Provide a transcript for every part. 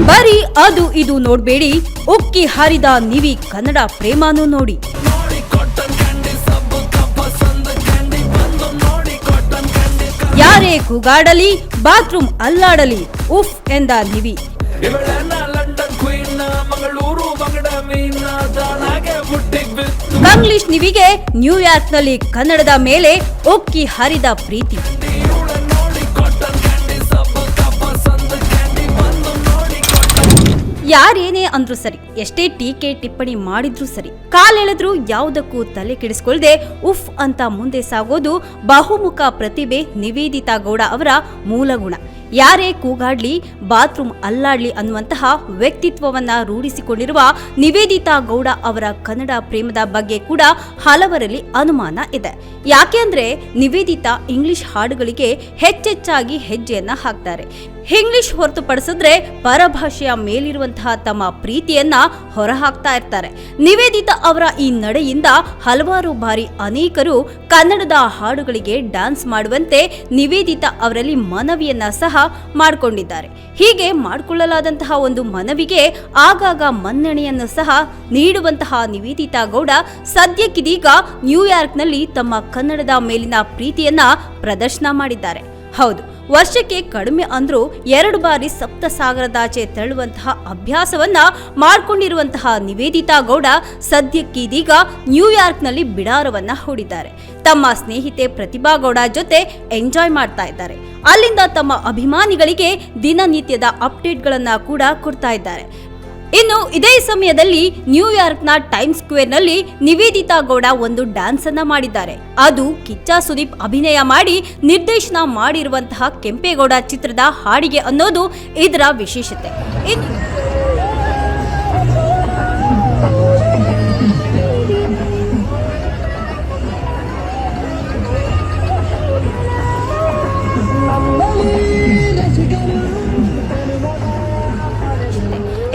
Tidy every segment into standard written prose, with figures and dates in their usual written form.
ಬರೀ ಅದು ಇದು ನೋಡ್ಬೇಡಿ, ಉಕ್ಕಿ ಹರಿದ ನಿವಿ ಕನ್ನಡ ಪ್ರೇಮಾನು ನೋಡಿ. ಯಾರೇ ಕೂಗಾಡಲಿ, ಬಾತ್ರೂಮ್ ಅಲ್ಲಾಡಲಿ, ಉಫ್ ಎಂದ ನಿವಿ. ಕಂಗ್ಲೀಷ್ ನಿವಿಗೆ ನ್ಯೂಯಾರ್ಕ್ನಲ್ಲಿ ಕನ್ನಡದ ಮೇಲೆ ಉಕ್ಕಿ ಹರಿದ ಪ್ರೀತಿ. ಯಾರೇನೇ ಅಂದ್ರೂ ಸರಿ, ಎಷ್ಟೇ ಟೀಕೆ ಟಿಪ್ಪಣಿ ಮಾಡಿದ್ರು ಸರಿ, ಕಾಲೆಳೆದ್ರು ಯಾವುದಕ್ಕೂ ತಲೆ ಕೆಡಿಸಿಕೊಳ್ಳದೆ ಉಫ್ ಅಂತ ಮುಂದೆ ಸಾಗೋದು ಬಹುಮುಖ ಪ್ರತಿಭೆ ನಿವೇದಿತಾ ಗೌಡ ಅವರ ಮೂಲ ಗುಣ. ಯಾರೇ ಕೂಗಾಡ್ಲಿ, ಬಾತ್ರೂಮ್ ಅಲ್ಲಾಡ್ಲಿ ಅನ್ನುವಂತಹ ವ್ಯಕ್ತಿತ್ವವನ್ನ ರೂಢಿಸಿಕೊಂಡಿರುವ ನಿವೇದಿತಾ ಗೌಡ ಅವರ ಕನ್ನಡ ಪ್ರೇಮದ ಬಗ್ಗೆ ಕೂಡ ಹಲವರಲ್ಲಿ ಅನುಮಾನ ಇದೆ. ಯಾಕೆ ಅಂದ್ರೆ ನಿವೇದಿತಾ ಇಂಗ್ಲಿಷ್ ಹಾಡುಗಳಿಗೆ ಹೆಚ್ಚೆಚ್ಚಾಗಿ ಹೆಜ್ಜೆಯನ್ನ ಹಾಕ್ತಾರೆ. ಇಂಗ್ಲಿಷ್ ಹೊರತುಪಡಿಸಿದ್ರೆ ಪರಭಾಷೆಯ ಮೇಲಿರುವಂತಹ ತಮ್ಮ ಪ್ರೀತಿಯನ್ನ ಹೊರಹಾಕ್ತಾ ಇರ್ತಾರೆ. ನಿವೇದಿತಾ ಅವರ ಈ ನಡೆಯಿಂದ ಹಲವಾರು ಬಾರಿ ಅನೇಕರು ಕನ್ನಡದ ಹಾಡುಗಳಿಗೆ ಡ್ಯಾನ್ಸ್ ಮಾಡುವಂತೆ ನಿವೇದಿತಾ ಅವರಲ್ಲಿ ಮನವಿಯನ್ನ ಸಹ ಮಾಡಿಕೊಂಡಿದ್ದಾರೆ. ಹೀಗೆ ಮಾಡಿಕೊಳ್ಳಲಾದಂತಹ ಒಂದು ಮನವಿಗೆ ಆಗಾಗ ಮನ್ನಣೆಯನ್ನು ಸಹ ನೀಡುವಂತಹ ನಿವೇದಿತಾ ಗೌಡ ಸದ್ಯಕ್ಕಿದೀಗ ನ್ಯೂಯಾರ್ಕ್ನಲ್ಲಿ ತಮ್ಮ ಕನ್ನಡದ ಮೇಲಿನ ಪ್ರೀತಿಯನ್ನ ಪ್ರದರ್ಶನ ಮಾಡಿದ್ದಾರೆ. ಹೌದು, ವರ್ಷಕ್ಕೆ ಕಡಿಮೆ ಅಂದ್ರೂ 2 ಬಾರಿ ಸಪ್ತಸಾಗರದಾಚೆ ತೆರಳುವಂತಹ ಅಭ್ಯಾಸವನ್ನ ಮಾಡಿಕೊಂಡಿರುವಂತಹ ನಿವೇದಿತಾ ಗೌಡ ಸದ್ಯಕ್ಕೀದೀಗ ನ್ಯೂಯಾರ್ಕ್ನಲ್ಲಿ ಬಿಡಾರವನ್ನ ಹೂಡಿದ್ದಾರೆ. ತಮ್ಮ ಸ್ನೇಹಿತೆ ಪ್ರತಿಭಾ ಗೌಡ ಜೊತೆ ಎಂಜಾಯ್ ಮಾಡ್ತಾ ಇದ್ದಾರೆ. ಅಲ್ಲಿಂದ ತಮ್ಮ ಅಭಿಮಾನಿಗಳಿಗೆ ದಿನನಿತ್ಯದ ಅಪ್ಡೇಟ್ಗಳನ್ನ ಕೂಡ ಕೊಡ್ತಾ ಇದ್ದಾರೆ. ಇನ್ನು ಇದೇ ಸಮಯದಲ್ಲಿ ನ್ಯೂಯಾರ್ಕ್ನ ಟೈಮ್ಸ್ ಸ್ಕ್ವೇರ್ನಲ್ಲಿ ನಿವೇದಿತಾ ಗೌಡ ಒಂದು ಡ್ಯಾನ್ಸ್ ಅನ್ನ ಮಾಡಿದ್ದಾರೆ. ಅದು ಕಿಚ್ಚ ಸುದೀಪ್ ಅಭಿನಯ ಮಾಡಿ ನಿರ್ದೇಶನ ಮಾಡಿರುವಂತಹ ಕೆಂಪೇಗೌಡ ಚಿತ್ರದ ಹಾಡಿಗೆ ಅನ್ನೋದು ಇದರ ವಿಶೇಷತೆ.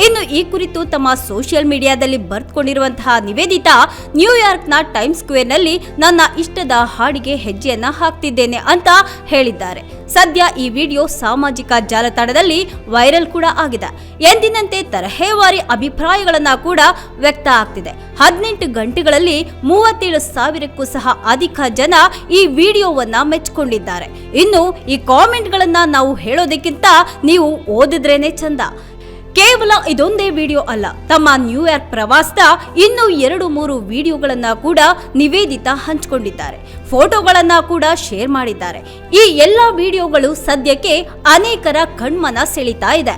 ಇನ್ನು ಈ ಕುರಿತು ತಮ್ಮ ಸೋಷಿಯಲ್ ಮೀಡಿಯಾದಲ್ಲಿ ಬರೆದುಕೊಂಡಿರುವಂತಹ ನಿವೇದಿತಾ, ನ್ಯೂಯಾರ್ಕ್ನ ಟೈಮ್ಸ್ ಸ್ಕ್ವೇರ್ನಲ್ಲಿ ನನ್ನ ಇಷ್ಟದ ಹಾಡಿಗೆ ಹೆಜ್ಜೆಯನ್ನ ಹಾಕ್ತಿದ್ದೇನೆ ಅಂತ ಹೇಳಿದ್ದಾರೆ. ಸದ್ಯ ಈ ವಿಡಿಯೋ ಸಾಮಾಜಿಕ ಜಾಲತಾಣದಲ್ಲಿ ವೈರಲ್ ಕೂಡ ಆಗಿದೆ. ಎಂದಿನಂತೆ ತರಹೇವಾರಿ ಅಭಿಪ್ರಾಯಗಳನ್ನ ಕೂಡ ವ್ಯಕ್ತ ಆಗ್ತಿದೆ. 18 ಗಂಟೆಗಳಲ್ಲಿ 37,000ಕ್ಕೂ ಸಹ ಅಧಿಕ ಜನ ಈ ವಿಡಿಯೋವನ್ನ ಮೆಚ್ಚಿಕೊಂಡಿದ್ದಾರೆ. ಇನ್ನು ಈ ಕಾಮೆಂಟ್ಗಳನ್ನ ನಾವು ಹೇಳೋದಕ್ಕಿಂತ ನೀವು ಓದಿದ್ರೇನೆ ಚಂದ. ಕೇವಲ ಇದೊಂದೇ ವಿಡಿಯೋ ಅಲ್ಲ, ತಮ್ಮ ನ್ಯೂಯಾರ್ಕ್ ಪ್ರವಾಸದ ಇನ್ನೂ 2-3 ವಿಡಿಯೋಗಳನ್ನ ಕೂಡ ನಿವೇದಿತಾ ಹಂಚಿಕೊಂಡಿದ್ದಾರೆ. ಫೋಟೋಗಳನ್ನ ಕೂಡ ಶೇರ್ ಮಾಡಿದ್ದಾರೆ. ಈ ಎಲ್ಲಾ ವಿಡಿಯೋಗಳು ಸದ್ಯಕ್ಕೆ ಅನೇಕರ ಕಣ್ಮನ ಸೆಳೀತಾ ಇದೆ.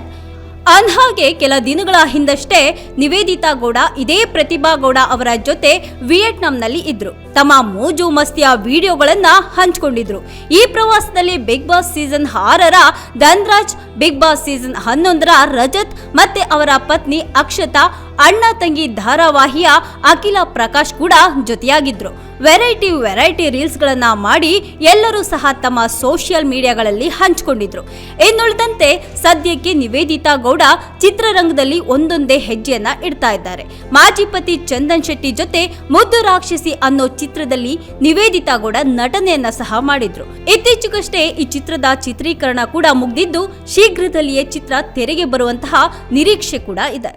ಅಂದ್ಹಾಗೆ ಕೆಲ ದಿನಗಳ ಹಿಂದಷ್ಟೇ ನಿವೇದಿತಾ ಗೌಡ ಇದೇ ಪ್ರತಿಭಾ ಗೌಡ ಅವರ ಜೊತೆ ವಿಯೆಟ್ನಾಂನಲ್ಲಿ ಇದ್ರು. ತಮ್ಮ ಮೋಜು ಮಸ್ತಿಯ ವಿಡಿಯೋಗಳನ್ನ ಹಂಚಿಕೊಂಡಿದ್ರು. ಈ ಪ್ರವಾಸದಲ್ಲಿ ಬಿಗ್ ಬಾಸ್ ಸೀಸನ್ 6ರ ಧನ್ರಾಜ್, ಬಿಗ್ ಬಾಸ್ ಸೀಸನ್ 11ರ ರಜತ್ ಮತ್ತೆ ಅವರ ಪತ್ನಿ ಅಕ್ಷತಾ, ಅಣ್ಣ ತಂಗಿ ಧಾರಾವಾಹಿಯ ಅಖಿಲ ಪ್ರಕಾಶ್ ಕೂಡ ಜೊತೆಯಾಗಿದ್ರು. ವೆರೈಟಿ ರೀಲ್ಸ್ ಗಳನ್ನ ಮಾಡಿ ಎಲ್ಲರೂ ಸಹ ತಮ್ಮ ಸೋಷಿಯಲ್ ಮೀಡಿಯಾಗಳಲ್ಲಿ ಹಂಚಿಕೊಂಡಿದ್ರು. ಇನ್ನುಳಿದಂತೆ ಸದ್ಯಕ್ಕೆ ನಿವೇದಿತಾ ಗೌಡ ಚಿತ್ರರಂಗದಲ್ಲಿ ಒಂದೊಂದೇ ಹೆಜ್ಜೆಯನ್ನ ಇಡ್ತಾ ಇದ್ದಾರೆ. ಮಾಜಿ ಪತಿ ಚಂದನ್ ಶೆಟ್ಟಿ ಜೊತೆ ಮುದ್ದು ರಾಕ್ಷಸಿ ಅನ್ನೋ ಚಿತ್ರದಲ್ಲಿ ನಿವೇದಿತಾ ಗೌಡ ನಟನೆಯನ್ನ ಸಹ ಮಾಡಿದ್ರು. ಇತ್ತೀಚೆಗಷ್ಟೇ ಈ ಚಿತ್ರದ ಚಿತ್ರೀಕರಣ ಕೂಡ ಮುಗಿದಿದ್ದು, ಶೀಘ್ರದಲ್ಲಿಯೇ ಚಿತ್ರ ತೆರೆಗೆ ಬರುವಂತಹ ನಿರೀಕ್ಷೆ ಕೂಡ ಇದೆ.